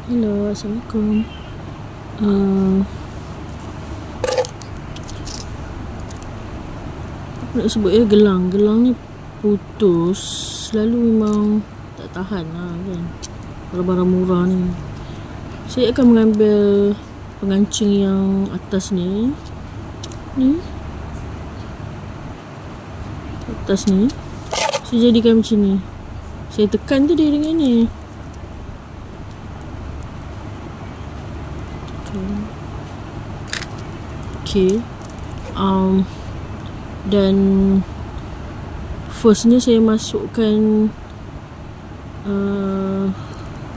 Hello, Assalamualaikum. Apa nak sebut ya, gelang ni putus. Selalu memang tak tahan lah kan, barang-barang murah ni. Saya akan mengambil pengancing yang atas ni, atas ni. Saya jadikan macam ni. Saya tekan tadi dengan ni. Okay. Dan firstnya saya masukkan,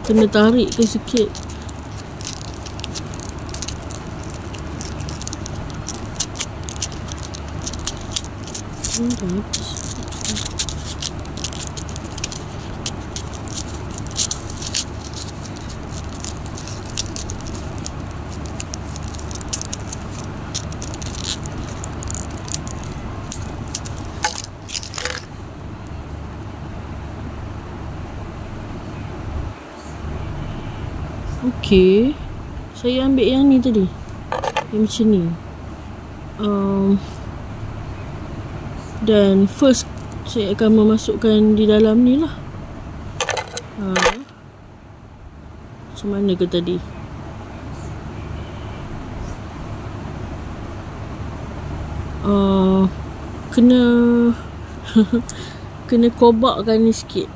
kena tarikkan sikit. Dah habis. Okay, saya ambil yang ni tadi, yang macam ni. Dan first saya akan memasukkan di dalam ni lah. Macam mana ke tadi? Kena kena kobakkan ni sikit.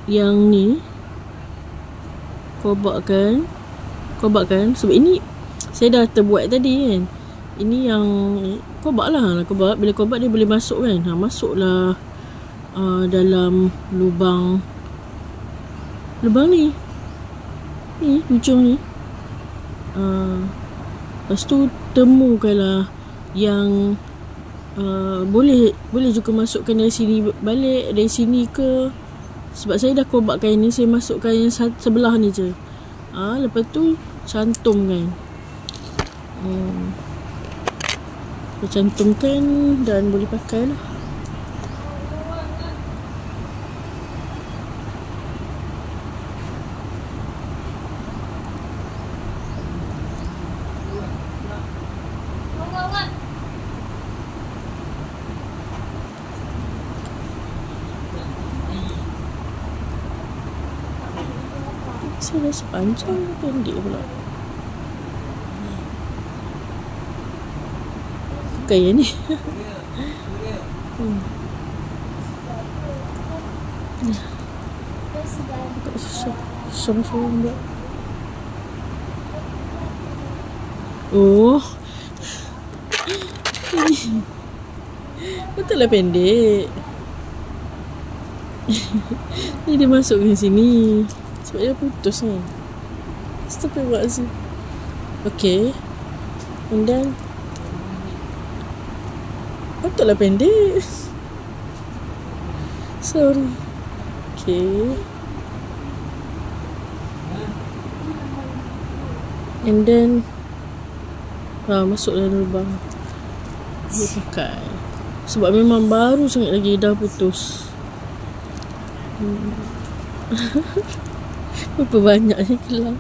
Yang ni kobakkan sebab ini saya dah terbuat tadi kan. Ini yang kobak lah. Bila kobak dia boleh masuk kan. Masuklah dalam lubang ni, hujung ni. Lepas tu temukanlah yang boleh juga masukkan dari sini balik, dari sini ke. Sebab saya dah kobakkan ini, saya masukkan yang sebelah ni je. Lepas tu cantumkan. Cantumkan dan boleh pakai lah. Saya rasa panjang pendek pula. Bukan yang ni. Susah pula. Oh, betul lah pendek. Ni dia masuk ke sini sebab dia putus ni. Astagfirullahaladzim. Okay. And then betul lah pendek. Sorry. Okay. And then masuk dalam lubang. Dia pakai. Sebab memang baru sangat lagi dah putus. Berapa banyak ni gelang.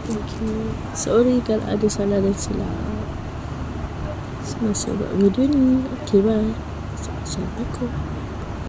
Okay. Sorry kalau ada salah dan silap semasa buat video ni. Okay, bye. Assalamualaikum.